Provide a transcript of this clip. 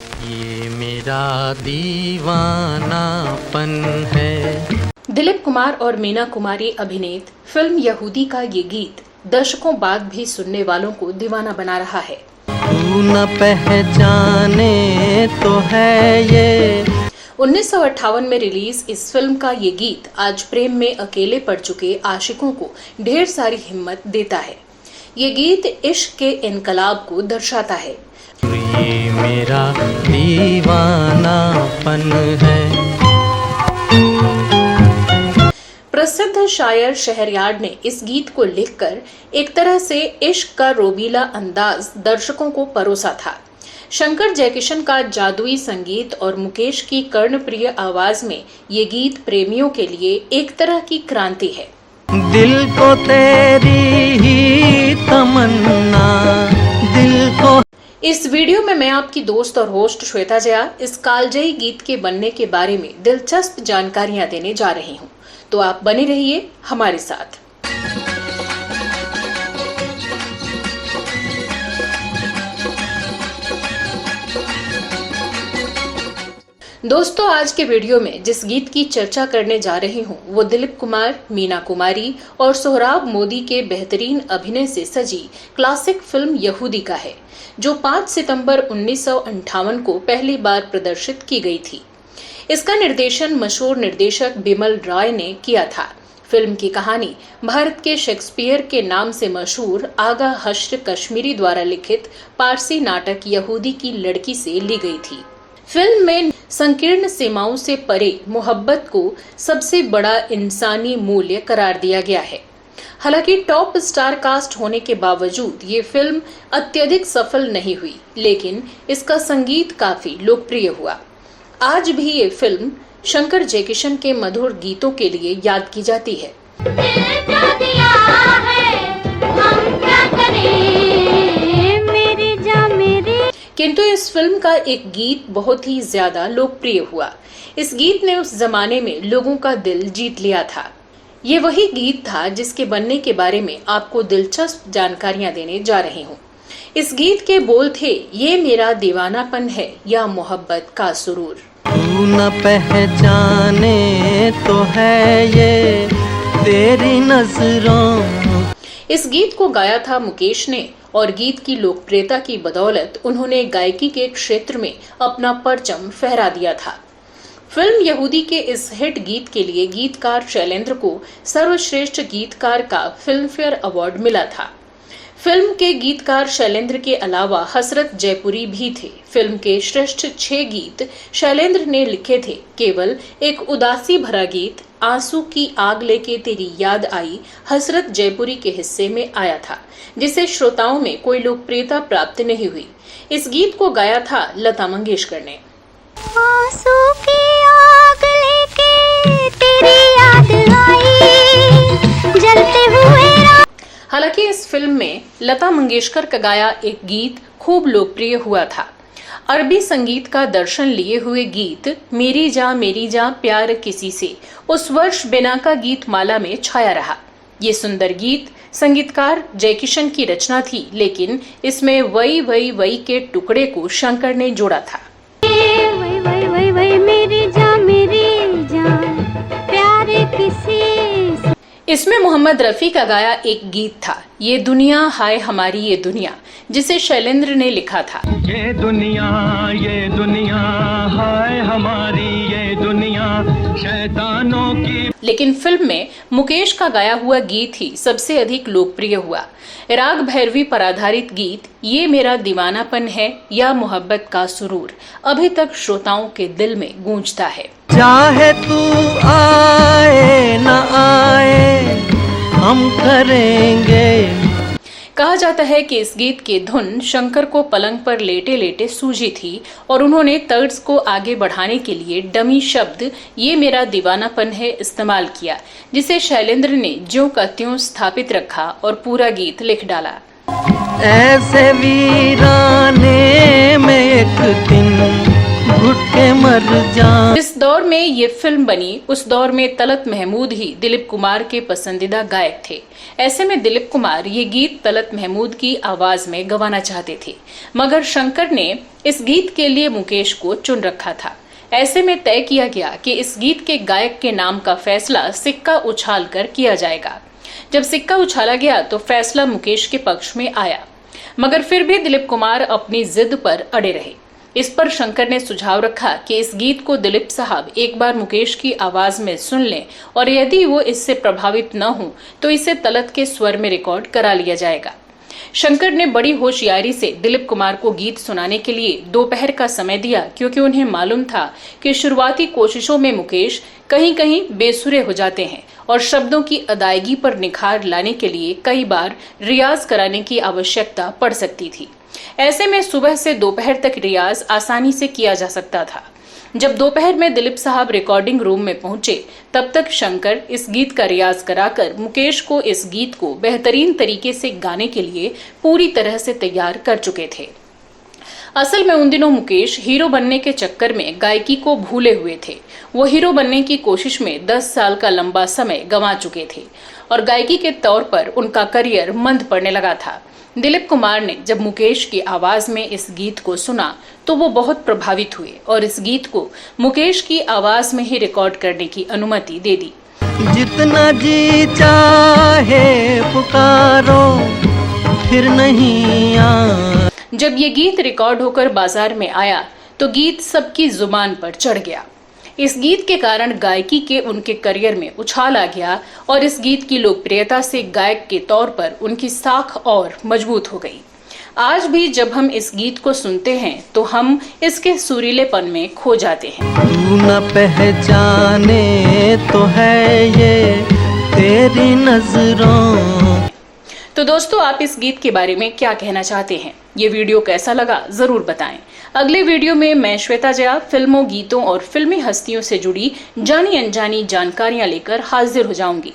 ये मेरा दीवानापन है। दिलीप कुमार और मीना कुमारी अभिनीत फिल्म यहूदी का ये गीत दशकों बाद भी सुनने वालों को दीवाना बना रहा है। तू न पहचाने तो है ये। 1958 में रिलीज इस फिल्म का ये गीत आज प्रेम में अकेले पड़ चुके आशिकों को ढेर सारी हिम्मत देता है। ये गीत इश्क के इनकलाब को दर्शाता है। ये मेरा दीवानापन है। प्रसिद्ध शायर शहरयार ने इस गीत को लिखकर एक तरह से इश्क का रोबीला अंदाज दर्शकों को परोसा था। शंकर जयकिशन का जादुई संगीत और मुकेश की कर्णप्रिय आवाज में ये गीत प्रेमियों के लिए एक तरह की क्रांति है। दिल को तेरी ही तमन्ना, दिल को। इस वीडियो में मैं आपकी दोस्त और होस्ट श्वेता जया इस कालजयी गीत के बनने के बारे में दिलचस्प जानकारियां देने जा रही हूं, तो आप बने रहिए हमारे साथ। दोस्तों, आज के वीडियो में जिस गीत की चर्चा करने जा रही हूं वो दिलीप कुमार, मीना कुमारी और सोहराब मोदी के बेहतरीन अभिनय से सजी क्लासिक फिल्म यहूदी का है, जो 5 सितंबर 1958 को पहली बार प्रदर्शित की गई थी। इसका निर्देशन मशहूर निर्देशक बिमल रॉय ने किया था। फिल्म की कहानी भारत के शेक्सपियर के नाम से मशहूर आगा हश्र कश्मीरी द्वारा लिखित पारसी नाटक यहूदी की लड़की से ली गई थी। फिल्म में संकीर्ण सीमाओं से परे मोहब्बत को सबसे बड़ा इंसानी मूल्य करार दिया गया है। हालांकि टॉप स्टार कास्ट होने के बावजूद ये फिल्म अत्यधिक सफल नहीं हुई, लेकिन इसका संगीत काफी लोकप्रिय हुआ। आज भी ये फिल्म शंकर जयकिशन के मधुर गीतों के लिए याद की जाती है। किंतु इस फिल्म का एक गीत बहुत ही ज्यादा लोकप्रिय हुआ। इस गीत ने उस जमाने में लोगों का दिल जीत लिया था। ये वही गीत था जिसके बनने के बारे में आपको दिलचस्प जानकारियां देने जा रही हूँ। इस गीत के बोल थे, ये मेरा दीवानापन है या मोहब्बत का सुरूर। तू न पहचाने तो है ये तेरी नजरों। इस गीत को गाया था मुकेश ने और गीत की लोकप्रियता की बदौलत उन्होंने गायकी के क्षेत्र में अपना परचम फहरा दिया था। फिल्म यहूदी के इस हिट गीत के लिए गीतकार शैलेंद्र को सर्वश्रेष्ठ गीतकार का फिल्मफेयर अवार्ड मिला था। फिल्म के गीतकार शैलेंद्र के अलावा हसरत जयपुरी भी थे। फिल्म के श्रेष्ठ 6 गीत शैलेंद्र ने लिखे थे। केवल एक उदासी भरा गीत आंसू की आग लेके तेरी याद आई हसरत जयपुरी के हिस्से में आया था, जिसे श्रोताओं में कोई लोकप्रियता प्राप्त नहीं हुई। इस गीत को गाया था लता मंगेशकर ने। आंसू की आग लेके तेरी याद आई जलते हुए। हालांकि इस फिल्म में लता मंगेशकर का गाया एक गीत खूब लोकप्रिय हुआ था। अरबी संगीत का दर्शन लिए हुए गीत मेरी जा प्यार किसी से उस वर्ष बिना का गीत माला में छाया रहा। ये सुंदर गीत संगीतकार जयकिशन की रचना थी, लेकिन इसमें वही वही वही के टुकड़े को शंकर ने जोड़ा था। वही वही वही वही मेरी जा प्यार किसी। इसमें मोहम्मद रफी का गाया एक गीत था, ये दुनिया हाय हमारी ये दुनिया, जिसे शैलेंद्र ने लिखा था। ये दुनिया हाय हमारी ये दुनिया शैतानों की। लेकिन फिल्म में मुकेश का गाया हुआ गीत ही सबसे अधिक लोकप्रिय हुआ। राग भैरवी पर आधारित गीत ये मेरा दीवानापन है या मोहब्बत का सुरूर अभी तक श्रोताओं के दिल में गूंजता है। चाहे तू आए न आए हम करेंगे। कहा जाता है कि इस गीत की धुन शंकर को पलंग पर लेटे लेटे सूझी थी और उन्होंने तर्ज को आगे बढ़ाने के लिए डमी शब्द ये मेरा दीवानापन है इस्तेमाल किया, जिसे शैलेंद्र ने ज्यों का त्यों स्थापित रखा और पूरा गीत लिख डाला। ऐसे वीराने में एक दिन घुट के मर जाऊं। जिस दौर में ये फिल्म बनी उस दौर में तलत महमूद ही दिलीप कुमार के पसंदीदा गायक थे। ऐसे में दिलीप कुमार ये गीत तलत महमूद की आवाज में गवाना चाहते थे, मगर शंकर ने इस गीत के लिए मुकेश को चुन रखा था। ऐसे में तय किया गया कि इस गीत के गायक के नाम का फैसला सिक्का उछाल कर किया जाएगा। जब सिक्का उछाला गया तो फैसला मुकेश के पक्ष में आया, मगर फिर भी दिलीप कुमार अपनी जिद पर अड़े रहे। इस पर शंकर ने सुझाव रखा कि इस गीत को दिलीप साहब एक बार मुकेश की आवाज में सुन लें और यदि वो इससे प्रभावित न हो तो इसे तलत के स्वर में रिकॉर्ड करा लिया जाएगा। शंकर ने बड़ी होशियारी से दिलीप कुमार को गीत सुनाने के लिए दोपहर का समय दिया, क्योंकि उन्हें मालूम था कि शुरुआती कोशिशों में मुकेश कहीं कहीं बेसुरे हो जाते हैं और शब्दों की अदायगी पर निखार लाने के लिए कई बार रियाज कराने की आवश्यकता पड़ सकती थी। ऐसे में सुबह से दोपहर तक रियाज आसानी से किया जा सकता था। जब दोपहर में दिलीप साहब रिकॉर्डिंग रूम में पहुंचे तब तक शंकर इस गीत का रियाज कराकर मुकेश को इस गीत को बेहतरीन तरीके से गाने के लिए पूरी तरह से तैयार कर चुके थे। असल में उन दिनों मुकेश हीरो बनने के चक्कर में गायकी को भूले हुए थे। वो हीरो बनने की कोशिश में 10 साल का लंबा समय गंवा चुके थे और गायकी के तौर पर उनका करियर मंद पड़ने लगा था। दिलीप कुमार ने जब मुकेश की आवाज में इस गीत को सुना तो वो बहुत प्रभावित हुए और इस गीत को मुकेश की आवाज में ही रिकॉर्ड करने की अनुमति दे दी। जितना जी चाहे पुकारो फिर नहीं आ। जब ये गीत रिकॉर्ड होकर बाजार में आया तो गीत सबकी जुबान पर चढ़ गया। इस गीत के कारण गायकी के उनके करियर में उछाल आ गया और इस गीत की लोकप्रियता से गायक के तौर पर उनकी साख और मजबूत हो गई। आज भी जब हम इस गीत को सुनते हैं तो हम इसके सुरीलेपन में खो जाते हैं। तू न पहचाने तो है ये तेरी नजरों। तो दोस्तों, आप इस गीत के बारे में क्या कहना चाहते हैं? ये वीडियो कैसा लगा जरूर बताएं। अगले वीडियो में मैं श्वेता जया फिल्मों, गीतों और फिल्मी हस्तियों से जुड़ी जानी अनजानी जानकारियां लेकर हाजिर हो जाऊंगी।